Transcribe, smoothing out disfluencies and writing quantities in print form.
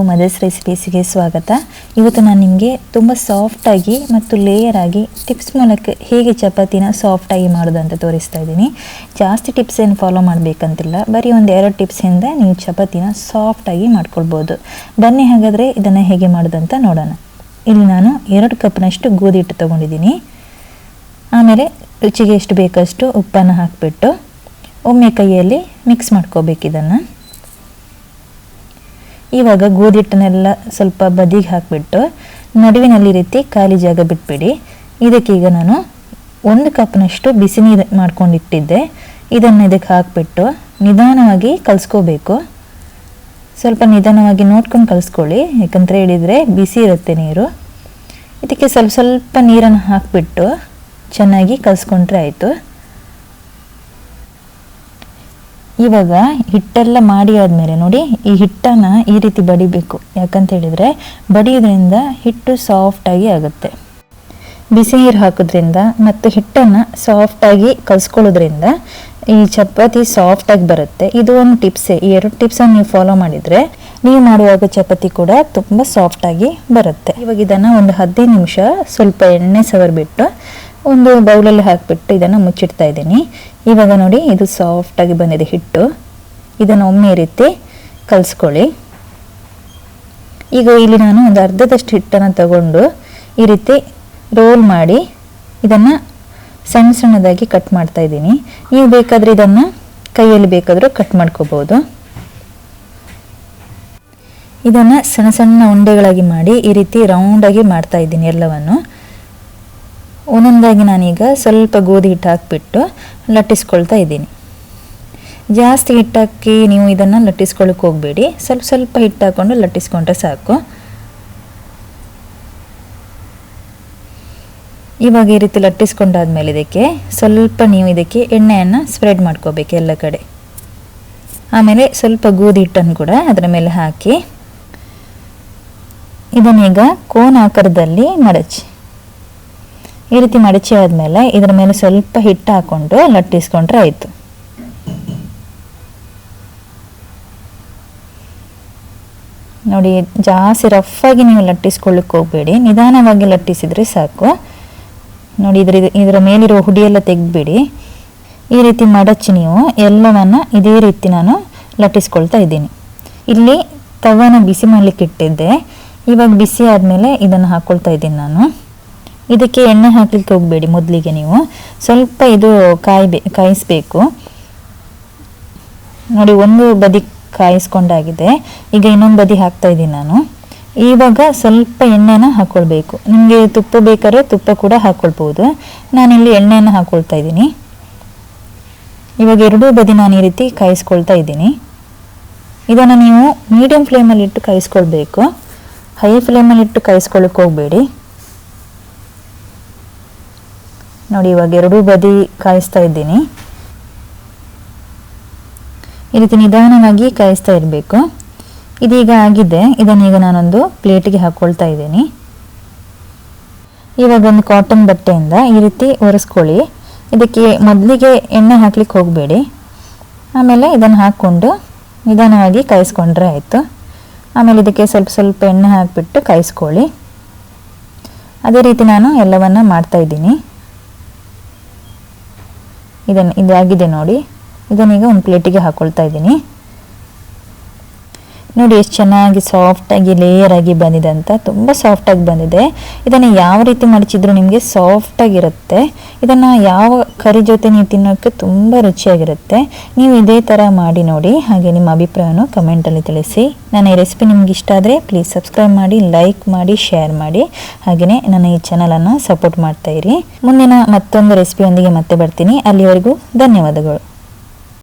Mother's ರೆಸಿಪೀಸ್ಗೆ ಸ್ವಾಗತ. ಇವತ್ತು ನಾನು ನಿಮಗೆ ತುಂಬ ಸಾಫ್ಟಾಗಿ ಮತ್ತು ಲೇಯರ್ ಆಗಿ ಟಿಪ್ಸ್ ಮೂಲಕ ಹೇಗೆ ಚಪಾತಿನ ಸಾಫ್ಟಾಗಿ ಮಾಡೋದು ಅಂತ ತೋರಿಸ್ತಾ ಇದ್ದೀನಿ. ಜಾಸ್ತಿ ಟಿಪ್ಸ್ ಏನು ಫಾಲೋ ಮಾಡಬೇಕಂತಿಲ್ಲ, ಬರೀ ಒಂದು 2 ಟಿಪ್ಸಿಂದ ನೀವು ಚಪಾತಿನ ಸಾಫ್ಟಾಗಿ ಮಾಡ್ಕೊಳ್ಬೋದು. ಬನ್ನಿ ಹಾಗಾದರೆ ಇದನ್ನು ಹೇಗೆ ಮಾಡೋದು ಅಂತ ನೋಡೋಣ. ಇಲ್ಲಿ ನಾನು 2 ಕಪ್ನಷ್ಟು ಗೋಧಿ ಹಿಟ್ಟು ತೊಗೊಂಡಿದ್ದೀನಿ. ಆಮೇಲೆ ರುಚಿಗೆ ಎಷ್ಟು ಬೇಕಷ್ಟು ಉಪ್ಪನ್ನು ಹಾಕಿಬಿಟ್ಟು ಒಮ್ಮೆ ಕೈಯಲ್ಲಿ ಮಿಕ್ಸ್ ಮಾಡ್ಕೋಬೇಕು ಇದನ್ನು. ಇವಾಗ ಗೋಧಿ ಹಿಟ್ಟನ್ನೆಲ್ಲ ಸ್ವಲ್ಪ ಬದಿಗೆ ಹಾಕಿಬಿಟ್ಟು ನಡುವಿನಲ್ಲಿ ರೀತಿ ಖಾಲಿ ಜಾಗ ಬಿಟ್ಬಿಡಿ. ಇದಕ್ಕೀಗ ನಾನು 1 ಕಪ್ನಷ್ಟು ಬಿಸಿ ನೀರು ಮಾಡ್ಕೊಂಡಿಟ್ಟಿದ್ದೆ. ಇದನ್ನು ಇದಕ್ಕೆ ಹಾಕಿಬಿಟ್ಟು ನಿಧಾನವಾಗಿ ಕಲಿಸ್ಕೋಬೇಕು. ಸ್ವಲ್ಪ ನಿಧಾನವಾಗಿ ನೋಡ್ಕೊಂಡು ಕಲಿಸ್ಕೊಳ್ಳಿ, ಯಾಕಂತ ಹೇಳಿದರೆ ಬಿಸಿ ಇರುತ್ತೆ ನೀರು. ಇದಕ್ಕೆ ಸ್ವಲ್ಪ ಸ್ವಲ್ಪ ನೀರನ್ನು ಹಾಕಿಬಿಟ್ಟು ಚೆನ್ನಾಗಿ ಕಲಿಸ್ಕೊಂಡ್ರೆ ಆಯಿತು. ಇವಾಗ ಹಿಟ್ಟೆಲ್ಲ ಮಾಡಿ ಆದಮೇಲೆ ನೋಡಿ, ಈ ಹಿಟ್ಟನ್ನು ಈ ರೀತಿ ಬಡಿಬೇಕು. ಯಾಕಂತ ಹೇಳಿದರೆ ಬಡಿಯೋದ್ರಿಂದ ಹಿಟ್ಟು ಸಾಫ್ಟಾಗಿ ಆಗುತ್ತೆ. ಬಿಸಿ ನೀರು ಹಾಕೋದ್ರಿಂದ ಮತ್ತು ಹಿಟ್ಟನ್ನು ಸಾಫ್ಟಾಗಿ ಕಲಿಸ್ಕೊಳ್ಳೋದ್ರಿಂದ ಈ ಚಪಾತಿ ಸಾಫ್ಟಾಗಿ ಬರುತ್ತೆ. ಇದು ಒಂದು ಟಿಪ್ಸೇ. ಈ 2 ಟಿಪ್ಸನ್ನು ನೀವು ಫಾಲೋ ಮಾಡಿದರೆ ನೀವು ಮಾಡುವಾಗ ಚಪಾತಿ ಕೂಡ ತುಂಬ ಸಾಫ್ಟಾಗಿ ಬರುತ್ತೆ. ಇವಾಗ ಇದನ್ನು ಒಂದು 15 ನಿಮಿಷ ಸ್ವಲ್ಪ ಎಣ್ಣೆ ಸವರ್ಬಿಟ್ಟು ಒಂದು ಬೌಲಲ್ಲಿ ಹಾಕಿಬಿಟ್ಟು ಇದನ್ನು ಮುಚ್ಚಿಡ್ತಾ ಇದ್ದೀನಿ. ಇವಾಗ ನೋಡಿ, ಇದು ಸಾಫ್ಟಾಗಿ ಬಂದಿದೆ ಹಿಟ್ಟು. ಇದನ್ನು ಒಮ್ಮೆ ಈ ರೀತಿ ಕಲಿಸ್ಕೊಳ್ಳಿ. ಈಗ ಇಲ್ಲಿ ನಾನು ಒಂದು ಅರ್ಧದಷ್ಟು ಹಿಟ್ಟನ್ನು ತಗೊಂಡು ಈ ರೀತಿ ರೋಲ್ ಮಾಡಿ ಇದನ್ನು ಸಣ್ಣ ಸಣ್ಣದಾಗಿ ಕಟ್ ಮಾಡ್ತಾ ಇದ್ದೀನಿ. ನೀವು ಬೇಕಾದರೆ ಇದನ್ನು ಕೈಯಲ್ಲಿ ಬೇಕಾದರೂ ಕಟ್ ಮಾಡ್ಕೋಬೋದು. ಇದನ್ನು ಸಣ್ಣ ಸಣ್ಣ ಉಂಡೆಗಳಾಗಿ ಮಾಡಿ ಈ ರೀತಿ ರೌಂಡಾಗಿ ಮಾಡ್ತಾ ಇದ್ದೀನಿ ಎಲ್ಲವನ್ನು. ಒಂದೊಂದಾಗಿ ನಾನೀಗ ಸ್ವಲ್ಪ ಗೋಧಿ ಹಿಟ್ಟು ಹಾಕಿಬಿಟ್ಟು ಲಟ್ಟಿಸ್ಕೊಳ್ತಾ ಇದ್ದೀನಿ. ಜಾಸ್ತಿ ಹಿಟ್ಟು ಹಾಕಿ ನೀವು ಇದನ್ನು ಲಟ್ಟಿಸ್ಕೊಳ್ಳೋಕೆ ಹೋಗಬೇಡಿ. ಸ್ವಲ್ಪ ಸ್ವಲ್ಪ ಹಿಟ್ಟು ಹಾಕ್ಕೊಂಡು ಲಟ್ಟಿಸ್ಕೊಂಡ್ರೆ ಸಾಕು. ಇವಾಗ ಈ ರೀತಿ ಲಟ್ಟಿಸ್ಕೊಂಡಾದ್ಮೇಲೆ ಇದಕ್ಕೆ ಸ್ವಲ್ಪ ನೀವು ಇದಕ್ಕೆ ಎಣ್ಣೆಯನ್ನು ಸ್ಪ್ರೆಡ್ ಮಾಡ್ಕೋಬೇಕು ಎಲ್ಲ ಕಡೆ. ಆಮೇಲೆ ಸ್ವಲ್ಪ ಗೋಧಿ ಹಿಟ್ಟನ್ನು ಕೂಡ ಅದರ ಮೇಲೆ ಹಾಕಿ ಇದನ್ನೀಗ ಕೋನ್ ಆಕಾರದಲ್ಲಿ ಮಡಚಿ. ಈ ರೀತಿ ಮಡಚಿ ಆದಮೇಲೆ ಇದರ ಮೇಲೆ ಸ್ವಲ್ಪ ಹಿಟ್ಟು ಹಾಕ್ಕೊಂಡು ಲಟ್ಟಿಸ್ಕೊಂಡ್ರೆ ಆಯಿತು. ನೋಡಿ, ಜಾಸ್ತಿ ರಫಾಗಿ ನೀವು ಲಟ್ಟಿಸ್ಕೊಳ್ಳಿಕ್ಕೆ ಹೋಗಬೇಡಿ, ನಿಧಾನವಾಗಿ ಲಟ್ಟಿಸಿದರೆ ಸಾಕು. ನೋಡಿ, ಇದರ ಮೇಲಿರೋ ಹುಡಿಯೆಲ್ಲ ತೆಗೆದ್ಬಿಡಿ. ಈ ರೀತಿ ಮಡಚಿ ನೀವು ಎಲ್ಲವನ್ನು ಇದೇ ರೀತಿ ನಾನು ಲಟ್ಟಿಸ್ಕೊಳ್ತಾ ಇದ್ದೀನಿ. ಇಲ್ಲಿ ತವಾನ ಬಿಸಿ ಮಾಡಲಿಕ್ಕೆ ಇಟ್ಟಿದ್ದೆ. ಇವಾಗ ಬಿಸಿ ಆದಮೇಲೆ ಇದನ್ನು ಹಾಕ್ಕೊಳ್ತಾ ಇದ್ದೀನಿ ನಾನು. ಇದಕ್ಕೆ ಎಣ್ಣೆ ಹಾಕಲಿಕ್ಕೆ ಹೋಗಬೇಡಿ. ಮೊದಲಿಗೆ ನೀವು ಸ್ವಲ್ಪ ಇದು ಕಾಯಿಸಬೇಕು. ನೋಡಿ, ಒಂದು ಬದಿ ಕಾಯಿಸ್ಕೊಂಡಾಗಿದೆ. ಈಗ ಇನ್ನೊಂದು ಬದಿ ಹಾಕ್ತಾ ಇದ್ದೀನಿ ನಾನು. ಇವಾಗ ಸ್ವಲ್ಪ ಎಣ್ಣೆನ ಹಾಕ್ಕೊಳ್ಬೇಕು. ನಿಮಗೆ ತುಪ್ಪ ಬೇಕಾದ್ರೆ ತುಪ್ಪ ಕೂಡ ಹಾಕ್ಕೊಳ್ಬೋದು. ನಾನಿಲ್ಲಿ ಎಣ್ಣೆಯನ್ನು ಹಾಕ್ಕೊಳ್ತಾ ಇದ್ದೀನಿ. ಇವಾಗ 2 ಬದಿ ನಾನು ಈ ರೀತಿ ಕಾಯಿಸ್ಕೊಳ್ತಾ ಇದ್ದೀನಿ. ಇದನ್ನು ನೀವು ಮೀಡಿಯಂ ಫ್ಲೇಮಲ್ಲಿ ಇಟ್ಟು ಕಾಯಿಸ್ಕೊಳ್ಬೇಕು. ಹೈ ಫ್ಲೇಮಲ್ಲಿ ಇಟ್ಟು ಕಾಯಿಸ್ಕೊಳ್ಳೋಕೆ ಹೋಗಬೇಡಿ. ನೋಡಿ, ಇವಾಗ 2 ಬದಿ ಕಾಯಿಸ್ತಾ ಇದ್ದೀನಿ. ಈ ರೀತಿ ನಿಧಾನವಾಗಿ ಕಾಯಿಸ್ತಾ ಇರಬೇಕು. ಇದೀಗ ಆಗಿದೆ. ಇದನ್ನೀಗ ನಾನೊಂದು ಪ್ಲೇಟಿಗೆ ಹಾಕ್ಕೊಳ್ತಾ ಇದ್ದೀನಿ. ಇವಾಗ ಒಂದು ಕಾಟನ್ ಬಟ್ಟೆಯಿಂದ ಈ ರೀತಿ ಒರೆಸ್ಕೊಳ್ಳಿ. ಇದಕ್ಕೆ ಮೊದಲಿಗೆ ಎಣ್ಣೆ ಹಾಕ್ಲಿಕ್ಕೆ ಹೋಗಬೇಡಿ. ಆಮೇಲೆ ಇದನ್ನು ಹಾಕ್ಕೊಂಡು ನಿಧಾನವಾಗಿ ಕಾಯಿಸ್ಕೊಂಡ್ರೆ ಆಯಿತು. ಆಮೇಲೆ ಇದಕ್ಕೆ ಸ್ವಲ್ಪ ಸ್ವಲ್ಪ ಎಣ್ಣೆ ಹಾಕಿಬಿಟ್ಟು ಕಾಯಿಸ್ಕೊಳ್ಳಿ. ಅದೇ ರೀತಿ ನಾನು ಎಲ್ಲವನ್ನು ಮಾಡ್ತಾ ಇದ್ದೀನಿ. ಇದಾಗಿದೆ ನೋಡಿ. ಇದನ್ನೀಗ ಒಂದು ಪ್ಲೇಟಿಗೆ ಹಾಕ್ಕೊಳ್ತಾ ಇದ್ದೀನಿ. ನೋಡಿ, ಎಷ್ಟು ಚೆನ್ನಾಗಿ ಸಾಫ್ಟಾಗಿ ಲೇಯರ್ ಆಗಿ ಬಂದಿದೆ ಅಂತ. ತುಂಬ ಸಾಫ್ಟಾಗಿ ಬಂದಿದೆ. ಇದನ್ನು ಯಾವ ರೀತಿ ಮಡಚಿದ್ರು ನಿಮಗೆ ಸಾಫ್ಟಾಗಿರುತ್ತೆ. ಇದನ್ನು ಯಾವ ಕರಿ ಜೊತೆ ನೀವು ತಿನ್ನೋಕ್ಕೆ ತುಂಬ ರುಚಿಯಾಗಿರುತ್ತೆ. ನೀವು ಇದೇ ಥರ ಮಾಡಿ ನೋಡಿ. ಹಾಗೆ ನಿಮ್ಮ ಅಭಿಪ್ರಾಯವನ್ನು ಕಮೆಂಟಲ್ಲಿ ತಿಳಿಸಿ. ನನ್ನ ಈ ರೆಸಿಪಿ ನಿಮ್ಗೆ ಇಷ್ಟ ಆದರೆ ಪ್ಲೀಸ್ ಸಬ್ಸ್ಕ್ರೈಬ್ ಮಾಡಿ, ಲೈಕ್ ಮಾಡಿ, ಶೇರ್ ಮಾಡಿ. ಹಾಗೆಯೇ ನನ್ನ ಈ ಚಾನಲನ್ನು ಸಪೋರ್ಟ್ ಮಾಡ್ತಾಯಿರಿ. ಮುಂದಿನ ಮತ್ತೊಂದು ರೆಸಿಪಿಯೊಂದಿಗೆ ಮತ್ತೆ ಬರ್ತೀನಿ. ಅಲ್ಲಿವರೆಗೂ ಧನ್ಯವಾದಗಳು.